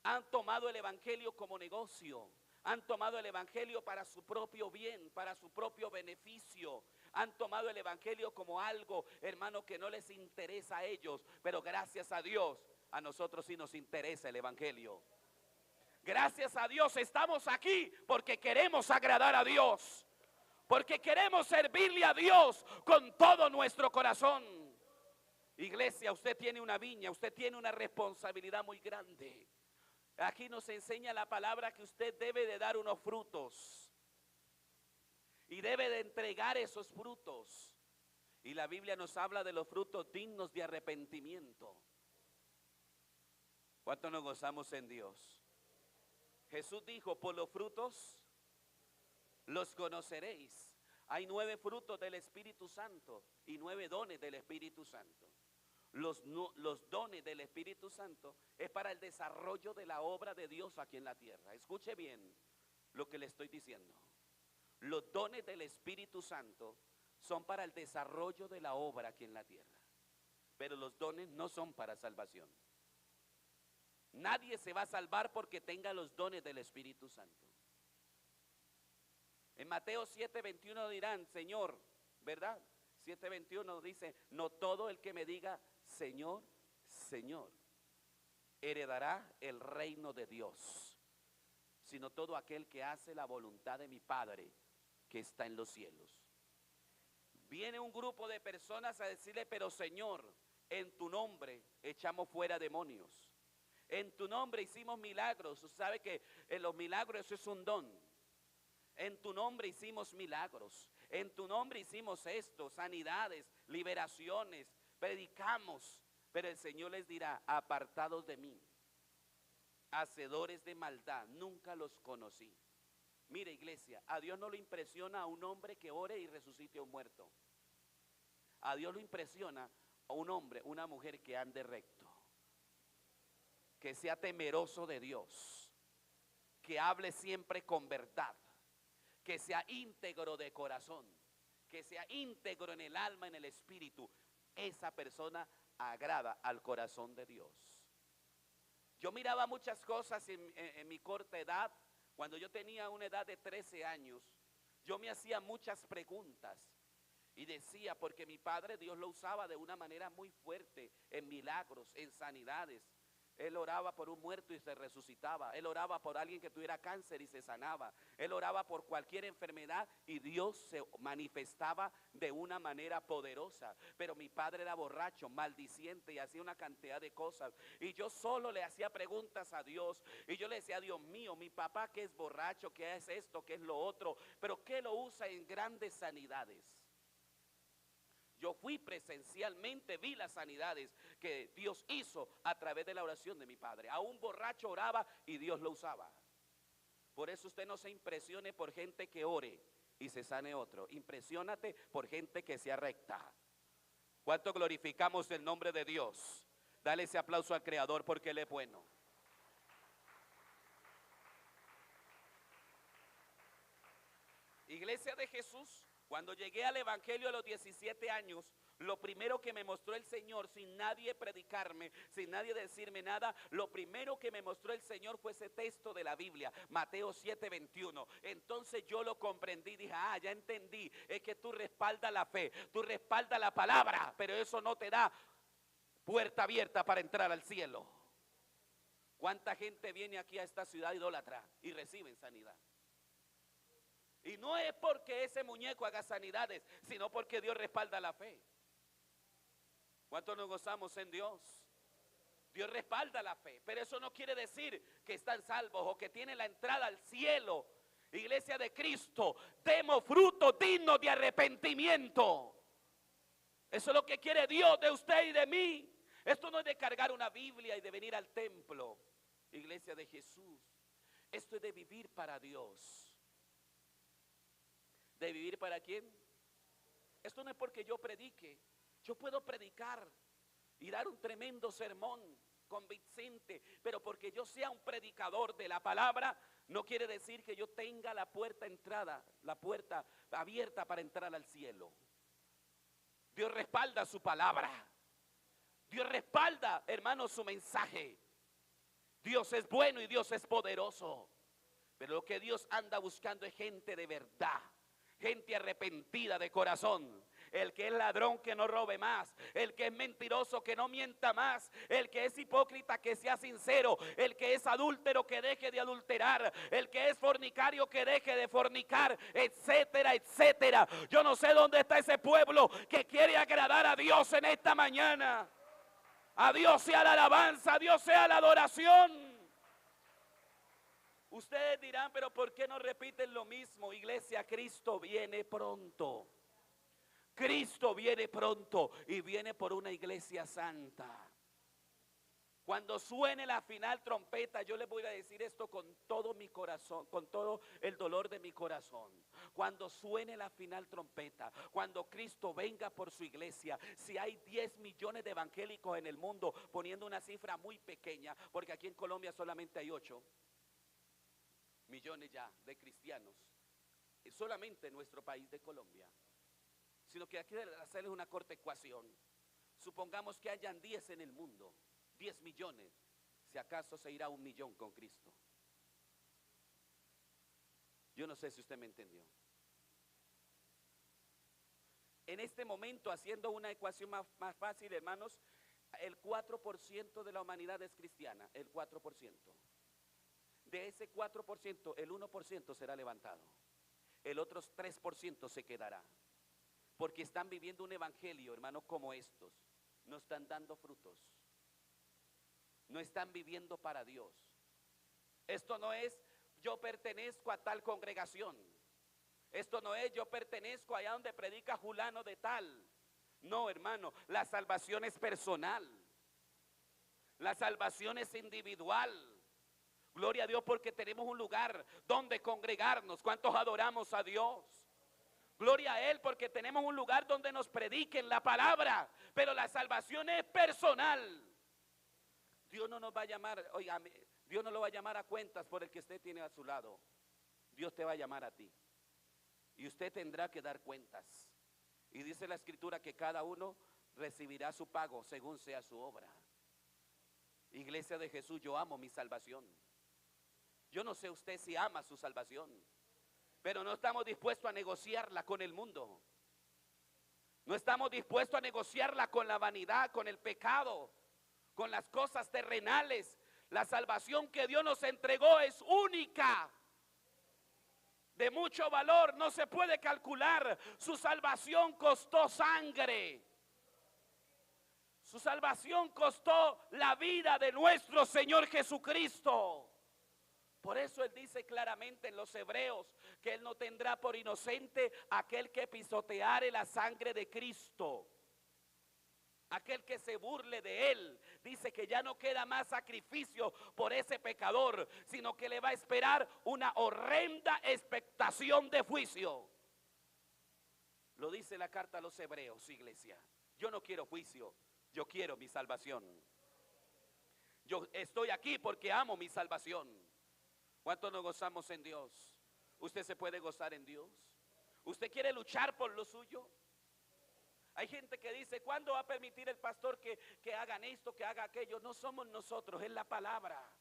S1: Han tomado el evangelio como negocio. Han tomado el evangelio para su propio bien, para su propio beneficio. Han tomado el evangelio como algo, hermano, que no les interesa a ellos. Pero gracias a Dios, a nosotros sí nos interesa el evangelio. Gracias a Dios estamos aquí porque queremos agradar a Dios. Porque queremos servirle a Dios con todo nuestro corazón. Iglesia, usted tiene una viña, usted tiene una responsabilidad muy grande. Aquí nos enseña la palabra que usted debe de dar unos frutos y debe de entregar esos frutos. Y la Biblia nos habla de los frutos dignos de arrepentimiento. ¿Cuánto nos gozamos en Dios? Jesús dijo, por los frutos los conoceréis. Hay 9 frutos del Espíritu Santo y 9 dones del Espíritu Santo. Los dones del Espíritu Santo es para el desarrollo de la obra de Dios aquí en la tierra. Escuche bien lo que le estoy diciendo. Los dones del Espíritu Santo son para el desarrollo de la obra aquí en la tierra. Pero los dones no son para salvación. Nadie se va a salvar porque tenga los dones del Espíritu Santo. En Mateo 7:21 dirán, Señor, ¿verdad? 7:21 dice, no todo el que me diga, Señor, Señor, heredará el reino de Dios, sino todo aquel que hace la voluntad de mi Padre que está en los cielos. Viene un grupo de personas a decirle, pero Señor, en tu nombre echamos fuera demonios. En tu nombre hicimos milagros. Usted sabe que en los milagros eso es un don. En tu nombre hicimos milagros. En tu nombre hicimos esto, sanidades, liberaciones, predicamos. Pero el Señor les dirá, apartados de mí, hacedores de maldad, nunca los conocí. Mire, iglesia, a Dios no le impresiona a un hombre que ore y resucite a un muerto. A Dios lo impresiona a un hombre, una mujer que ande recto, que sea temeroso de Dios, que hable siempre con verdad, que sea íntegro de corazón, que sea íntegro en el alma, en el espíritu. Esa persona agrada al corazón de Dios. Yo miraba muchas cosas en mi corta edad. Cuando yo tenía una edad de 13 años, yo me hacía muchas preguntas y decía, porque mi padre Dios lo usaba de una manera muy fuerte en milagros, en sanidades. Él oraba por un muerto y se resucitaba. Él oraba por alguien que tuviera cáncer y se sanaba. Él oraba por cualquier enfermedad y Dios se manifestaba de una manera poderosa. Pero mi padre era borracho, maldiciente y hacía una cantidad de cosas. Y yo solo le hacía preguntas a Dios. Y yo le decía, Dios mío, mi papá que es borracho, que es esto, que es lo otro, pero que lo usa en grandes sanidades. Yo fui presencialmente, vi las sanidades que Dios hizo a través de la oración de mi padre. A un borracho oraba y Dios lo usaba. Por eso usted no se impresione por gente que ore y se sane otro. Impresiónate por gente que sea recta. ¿Cuánto glorificamos el nombre de Dios? Dale ese aplauso al Creador porque Él es bueno. Iglesia de Jesús. Cuando llegué al Evangelio a los 17 años, lo primero que me mostró el Señor, sin nadie predicarme, sin nadie decirme nada, lo primero que me mostró el Señor fue ese texto de la Biblia, Mateo 7:21. Entonces yo lo comprendí, dije, ya entendí, es que tú respaldas la fe, tú respaldas la palabra, pero eso no te da puerta abierta para entrar al cielo. ¿Cuánta gente viene aquí a esta ciudad idólatra y reciben sanidad? Y no es porque ese muñeco haga sanidades, sino porque Dios respalda la fe. ¿Cuántos nos gozamos en Dios? Dios respalda la fe, pero eso no quiere decir que están salvos o que tienen la entrada al cielo. Iglesia de Cristo, demos fruto digno de arrepentimiento. Eso es lo que quiere Dios de usted y de mí. Esto no es de cargar una Biblia y de venir al templo. Iglesia de Jesús, esto es de vivir para Dios. ¿De vivir para quién? Esto no es porque yo predique. Yo puedo predicar y dar un tremendo sermón convincente, pero porque yo sea un predicador de la palabra, no quiere decir que yo tenga la puerta abierta para entrar al cielo. Dios respalda su palabra. Dios respalda, hermanos, su mensaje. Dios es bueno y Dios es poderoso. Pero lo que Dios anda buscando es gente de verdad. Gente arrepentida de corazón. El que es ladrón que no robe más. El que es mentiroso que no mienta más. El que es hipócrita que sea sincero. El que es adúltero que deje de adulterar. El que es fornicario que deje de fornicar, etcétera, etcétera. Yo no sé dónde está ese pueblo que quiere agradar a Dios en esta mañana. A Dios sea la alabanza, a Dios sea la adoración. Ustedes dirán, pero ¿por qué no repiten lo mismo? Iglesia, Cristo viene pronto. Cristo viene pronto y viene por una iglesia santa. Cuando suene la final trompeta, yo les voy a decir esto con todo mi corazón, con todo el dolor de mi corazón. Cuando suene la final trompeta, cuando Cristo venga por su iglesia, si hay 10 millones de evangélicos en el mundo, poniendo una cifra muy pequeña, porque aquí en Colombia solamente hay 8 millones ya de cristianos, solamente en nuestro país de Colombia, sino que aquí debe hacerles una corta ecuación. Supongamos que hayan 10 en el mundo, 10 millones, si acaso se irá 1 millón con Cristo. Yo no sé si usted me entendió. En este momento, haciendo una ecuación más fácil, hermanos, el 4% de la humanidad es cristiana, el 4%. De ese 4%, el 1% será levantado. El otro 3% se quedará. Porque están viviendo un evangelio, hermanos, como estos. No están dando frutos. No están viviendo para Dios. Esto no es yo pertenezco a tal congregación. Esto no es yo pertenezco allá donde predica Julano de tal. No, hermano, la salvación es personal. La salvación es individual. Gloria a Dios porque tenemos un lugar donde congregarnos. ¿Cuántos adoramos a Dios? Gloria a Él porque tenemos un lugar donde nos prediquen la palabra. Pero la salvación es personal. Dios no nos va a llamar, oiga, Dios no lo va a llamar a cuentas por el que usted tiene a su lado. Dios te va a llamar a ti. Y usted tendrá que dar cuentas. Y dice la Escritura que cada uno recibirá su pago según sea su obra. Iglesia de Jesús, yo amo mi salvación. Yo no sé usted si ama su salvación, pero no estamos dispuestos a negociarla con el mundo. No estamos dispuestos a negociarla con la vanidad, con el pecado, con las cosas terrenales. La salvación que Dios nos entregó es única, de mucho valor, no se puede calcular. Su salvación costó sangre. Su salvación costó la vida de nuestro Señor Jesucristo. Por eso Él dice claramente en los Hebreos que Él no tendrá por inocente aquel que pisoteare la sangre de Cristo. Aquel que se burle de Él. Dice que ya no queda más sacrificio por ese pecador, sino que le va a esperar una horrenda expectación de juicio. Lo dice la carta a los Hebreos, iglesia. Yo no quiero juicio, yo quiero mi salvación. Yo estoy aquí porque amo mi salvación. ¿Cuánto nos gozamos en Dios? ¿Usted se puede gozar en Dios? ¿Usted quiere luchar por lo suyo? Hay gente que dice, ¿cuándo va a permitir el pastor que hagan esto, que haga aquello? No somos nosotros, es la palabra.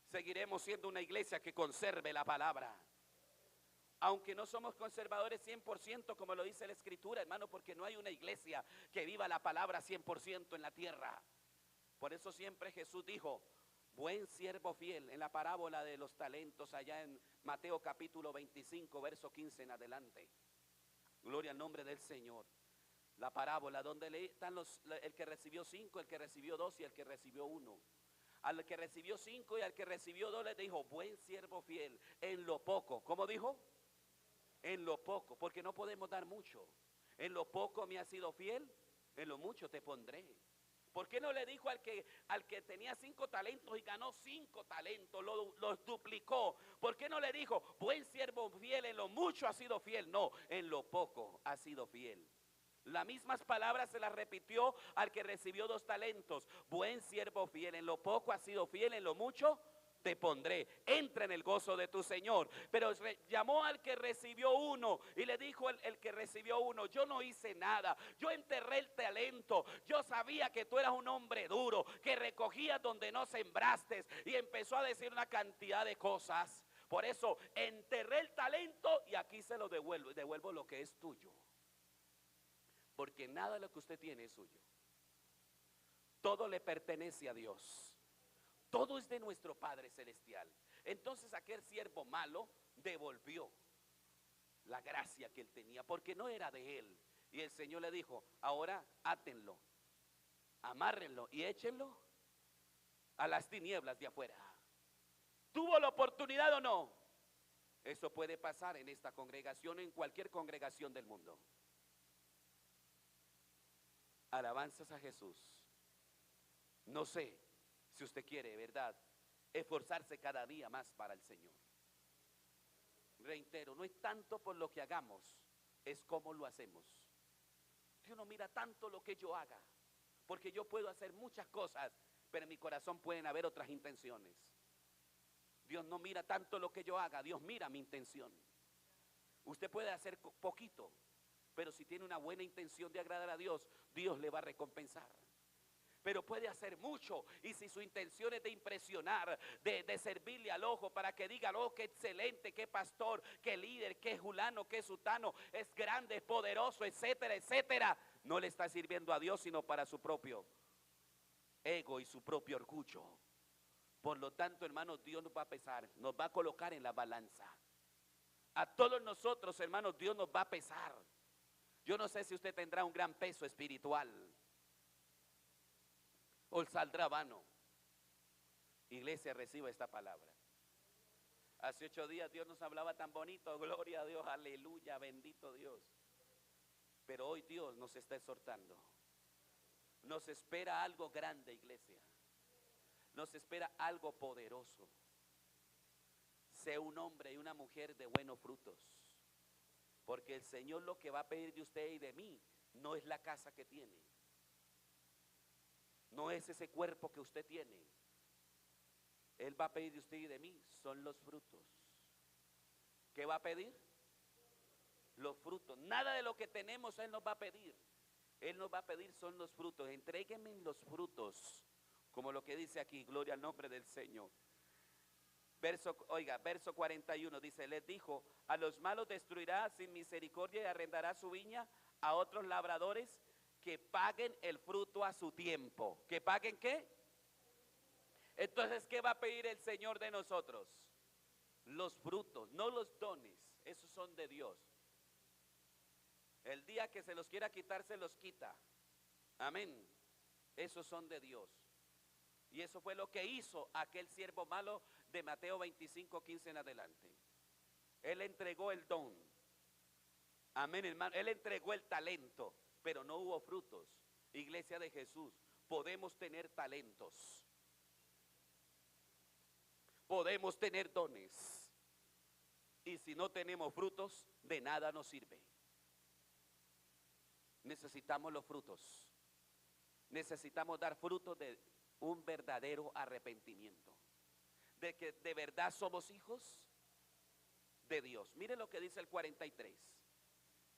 S1: Seguiremos siendo una iglesia que conserve la palabra. Aunque no somos conservadores 100%, como lo dice la Escritura, hermano, porque no hay una iglesia que viva la palabra 100% en la tierra. Por eso siempre Jesús dijo, buen siervo fiel, en la parábola de los talentos, allá en Mateo capítulo 25, verso 15 en adelante. Gloria al nombre del Señor. La parábola donde están el que recibió 5, el que recibió 2 y el que recibió 1. Al que recibió 5 y al que recibió 2 le dijo, buen siervo fiel, en lo poco. ¿Cómo dijo? En lo poco, porque no podemos dar mucho. En lo poco me has sido fiel, en lo mucho te pondré. ¿Por qué no le dijo al que tenía 5 talentos y ganó 5 talentos, los duplicó? ¿Por qué no le dijo, buen siervo fiel, en lo mucho has sido fiel? No, en lo poco has sido fiel. Las mismas palabras se las repitió al que recibió 2 talentos. Buen siervo fiel, en lo poco has sido fiel, en lo mucho te pondré. Entra en el gozo de tu Señor. Pero llamó al que recibió 1 y le dijo el que recibió 1, yo no hice nada, yo enterré el talento, yo sabía que tú eras un hombre duro, que recogías donde no sembraste, y empezó a decir una cantidad de cosas. Por eso enterré el talento y aquí se lo devuelvo lo que es tuyo. Porque nada de lo que usted tiene es suyo. Todo le pertenece a Dios. Todo es de nuestro Padre Celestial. Entonces aquel siervo malo devolvió la gracia que él tenía, porque no era de él. Y el Señor le dijo, ahora átenlo, amárrenlo y échenlo a las tinieblas de afuera. ¿Tuvo la oportunidad o no? Eso puede pasar en esta congregación, en cualquier congregación del mundo. Alabanzas a Jesús. No sé si usted quiere, ¿verdad?, esforzarse cada día más para el Señor. Reitero, no es tanto por lo que hagamos, es cómo lo hacemos. Dios no mira tanto lo que yo haga, porque yo puedo hacer muchas cosas, pero en mi corazón pueden haber otras intenciones. Dios no mira tanto lo que yo haga, Dios mira mi intención. Usted puede hacer poquito, pero si tiene una buena intención de agradar a Dios, Dios le va a recompensar. pero puede hacer mucho. Y si su intención es de impresionar, de servirle al ojo para que digan, oh, qué excelente, qué pastor, qué líder, qué julano, qué sutano, es grande, es poderoso, etcétera, etcétera, no le está sirviendo a Dios, sino para su propio ego y su propio orgullo. Por lo tanto, hermanos, Dios nos va a pesar, nos va a colocar en la balanza. A todos nosotros, hermanos, Dios nos va a pesar. Yo no sé si usted tendrá un gran peso espiritual o saldrá vano. Iglesia, reciba esta palabra. Hace 8 días Dios nos hablaba tan bonito, gloria a Dios, aleluya, bendito Dios. Pero hoy Dios nos está exhortando. Nos espera algo grande, iglesia. Nos espera algo poderoso. Sea un hombre y una mujer de buenos frutos. Porque el Señor lo que va a pedir de usted y de mí no es la casa que tiene. No es ese cuerpo que usted tiene. Él va a pedir de usted y de mí son los frutos. ¿Qué va a pedir? Los frutos. Nada de lo que tenemos Él nos va a pedir. Él nos va a pedir son los frutos. Entréguenme los frutos, como lo que dice aquí, gloria al nombre del Señor. Verso 41 dice, les dijo, a los malos destruirá sin misericordia y arrendará su viña a otros labradores que paguen el fruto a su tiempo. ¿Que paguen qué? Entonces, ¿qué va a pedir el Señor de nosotros? Los frutos, no los dones, esos son de Dios. El día que se los quiera quitar, se los quita. Amén. Esos son de Dios. Y eso fue lo que hizo aquel siervo malo de Mateo 25:15 en adelante. Él entregó el don. Amén, hermano. Él entregó el talento, pero no hubo frutos. Iglesia de Jesús, podemos tener talentos. Podemos tener dones. Y si no tenemos frutos, de nada nos sirve. Necesitamos los frutos. Necesitamos dar frutos de un verdadero arrepentimiento. De que de verdad somos hijos de Dios. Mire lo que dice el 43.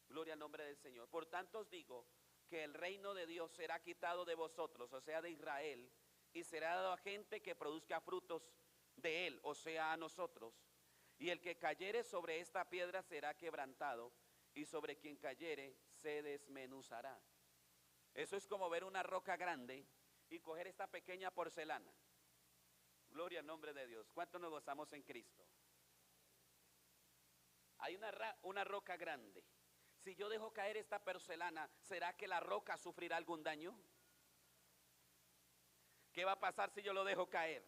S1: Gloria al nombre del Señor. Por tanto os digo que el reino de Dios será quitado de vosotros, o sea de Israel, y será dado a gente que produzca frutos de él, o sea a nosotros. Y el que cayere sobre esta piedra será quebrantado, y sobre quien cayere se desmenuzará. Eso es como ver una roca grande y coger esta pequeña porcelana. Gloria al nombre de Dios. ¿Cuánto nos gozamos en Cristo? Hay una roca grande. Si yo dejo caer esta porcelana, ¿será que la roca sufrirá algún daño? ¿Qué va a pasar si yo lo dejo caer?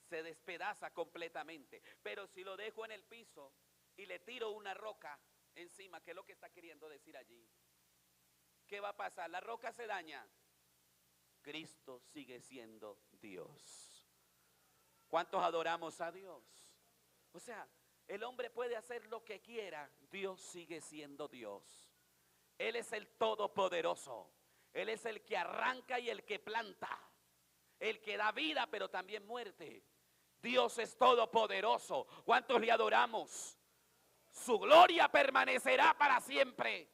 S1: Se despedaza completamente. Pero si lo dejo en el piso y le tiro una roca encima, ¿qué es lo que está queriendo decir allí? ¿Qué va a pasar? La roca se daña. Cristo sigue siendo Dios. ¿Cuántos adoramos a Dios? O sea, el hombre puede hacer lo que quiera, Dios sigue siendo Dios. Él es el todopoderoso. Él es el que arranca y el que planta. El que da vida, pero también muerte. Dios es todopoderoso. ¿Cuántos le adoramos? Su gloria permanecerá para siempre.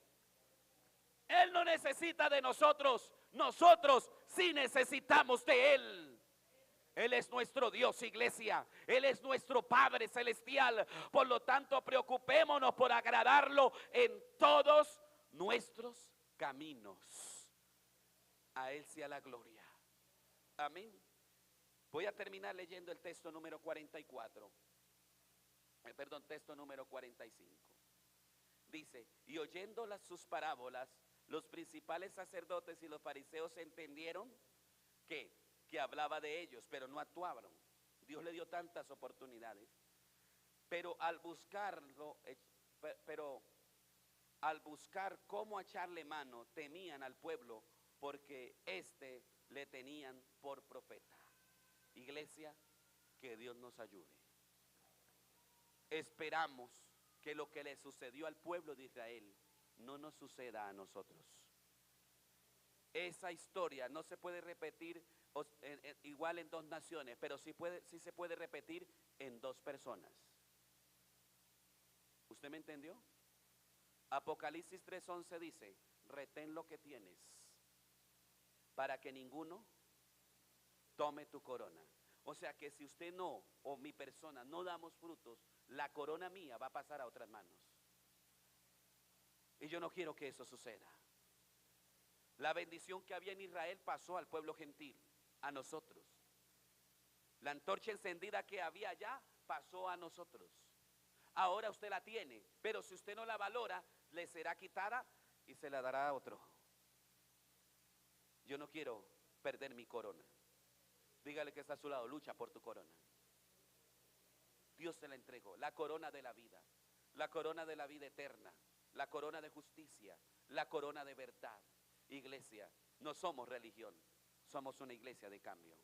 S1: Él no necesita de nosotros. Nosotros sí necesitamos de Él. Él es nuestro Dios, iglesia. Él es nuestro Padre celestial. Por lo tanto, preocupémonos por agradarlo en todos nuestros caminos. A Él sea la gloria. Amén. Voy a terminar leyendo el texto número 44. Texto número 45. Dice, y oyendo sus parábolas, los principales sacerdotes y los fariseos entendieron que hablaba de ellos, pero no actuaban. Dios le dio tantas oportunidades. Pero al buscar cómo echarle mano, temían al pueblo, porque le tenían por profeta. Iglesia, que Dios nos ayude. Esperamos que lo que le sucedió al pueblo de Israel no nos suceda a nosotros. Esa historia no se puede repetir igual en 2 naciones, pero sí se puede repetir en 2 personas. ¿Usted me entendió? Apocalipsis 3:11 dice, retén lo que tienes, para que ninguno tome tu corona. O sea que si usted no, o mi persona, no damos frutos, la corona mía va a pasar a otras manos. Y yo no quiero que eso suceda. La bendición que había en Israel pasó al pueblo gentil, a nosotros. La antorcha encendida que había allá pasó a nosotros. Ahora usted la tiene, pero si usted no la valora, le será quitada y se la dará a otro. Yo no quiero perder mi corona. Dígale que está a su lado, lucha por tu corona. Dios se la entregó, la corona de la vida, la corona de la vida eterna, la corona de justicia, la corona de verdad. Iglesia, no somos religión, somos una iglesia de cambio.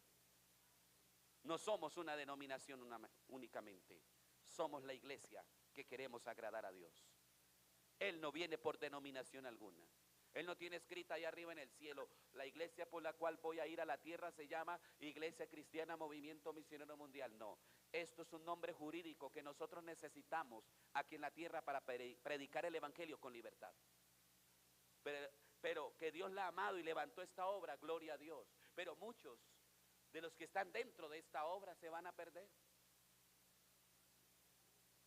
S1: No somos una denominación únicamente, somos la iglesia que queremos agradar a Dios. Él no viene por denominación alguna. Él no tiene escrita ahí arriba en el cielo, la iglesia por la cual voy a ir a la tierra se llama Iglesia Cristiana Movimiento Misionero Mundial. No, esto es un nombre jurídico que nosotros necesitamos aquí en la tierra para predicar el evangelio con libertad. Pero que Dios la ha amado y levantó esta obra, gloria a Dios. Pero muchos de los que están dentro de esta obra se van a perder.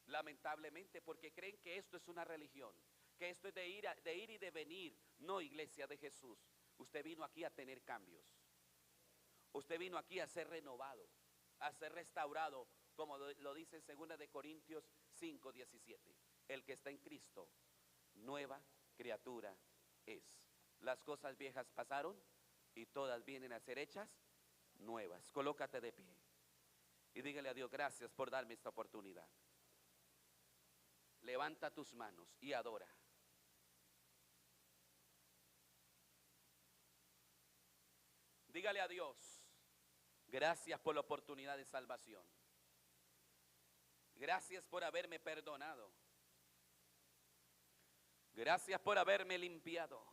S1: Lamentablemente, porque creen que esto es una religión, que esto es de ir y de venir. No, iglesia de Jesús, usted vino aquí a tener cambios. Usted vino aquí a ser renovado, a ser restaurado, como lo dice en 2 de Corintios 5:17. El que está en Cristo, nueva criatura es. Las cosas viejas pasaron y todas vienen a ser hechas nuevas. Colócate de pie y dígale a Dios, gracias por darme esta oportunidad. Levanta tus manos y adora. Dígale a Dios, gracias por la oportunidad de salvación. Gracias por haberme perdonado. Gracias por haberme limpiado.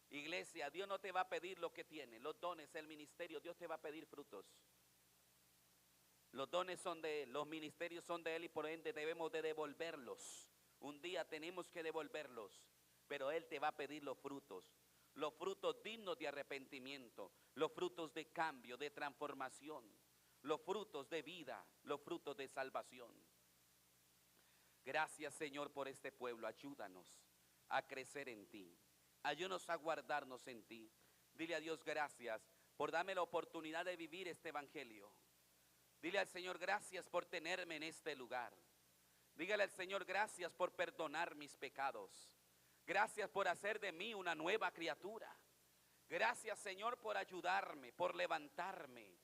S1: Iglesia, Dios no te va a pedir lo que tiene, los dones, el ministerio, Dios te va a pedir frutos. Los dones son de Él, los ministerios son de Él y por ende debemos de devolverlos. Un día tenemos que devolverlos, pero Él te va a pedir los frutos dignos de arrepentimiento, los frutos de cambio, de transformación, los frutos de vida, los frutos de salvación. Gracias, Señor, por este pueblo. Ayúdanos a crecer en ti. Ayúdanos a guardarnos en ti. Dile a Dios gracias por darme la oportunidad de vivir este evangelio. Dile al Señor gracias por tenerme en este lugar. Dígale al Señor gracias por perdonar mis pecados. Gracias por hacer de mí una nueva criatura. Gracias, Señor, por ayudarme, por levantarme.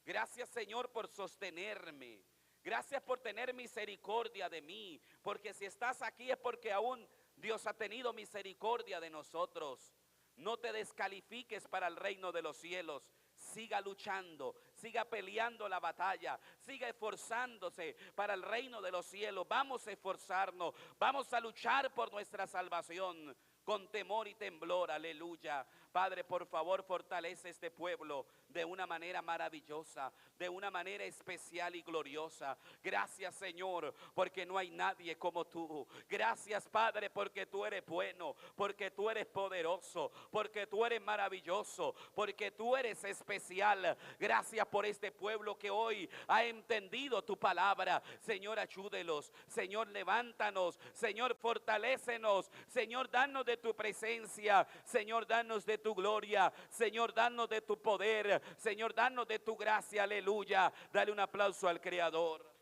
S1: Gracias, Señor, por sostenerme. Gracias por tener misericordia de mí, porque si estás aquí es porque aún Dios ha tenido misericordia de nosotros. No te descalifiques para el reino de los cielos. Siga luchando, siga peleando la batalla, siga esforzándose para el reino de los cielos. Vamos a esforzarnos, vamos a luchar por nuestra salvación con temor y temblor, aleluya. Padre, por favor, fortalece este pueblo de una manera maravillosa, de una manera especial y gloriosa. Gracias, Señor, porque no hay nadie como tú. Gracias, Padre, porque tú eres bueno, porque tú eres poderoso, porque tú eres maravilloso, porque tú eres especial. Gracias por este pueblo que hoy ha entendido tu palabra. Señor, ayúdelos. Señor, levántanos. Señor, fortalécenos. Señor, danos de tu presencia. Señor, danos de tu gloria. Señor, danos de tu poder. Señor, danos de tu gracia. Aleluya. Dale un aplauso al Creador.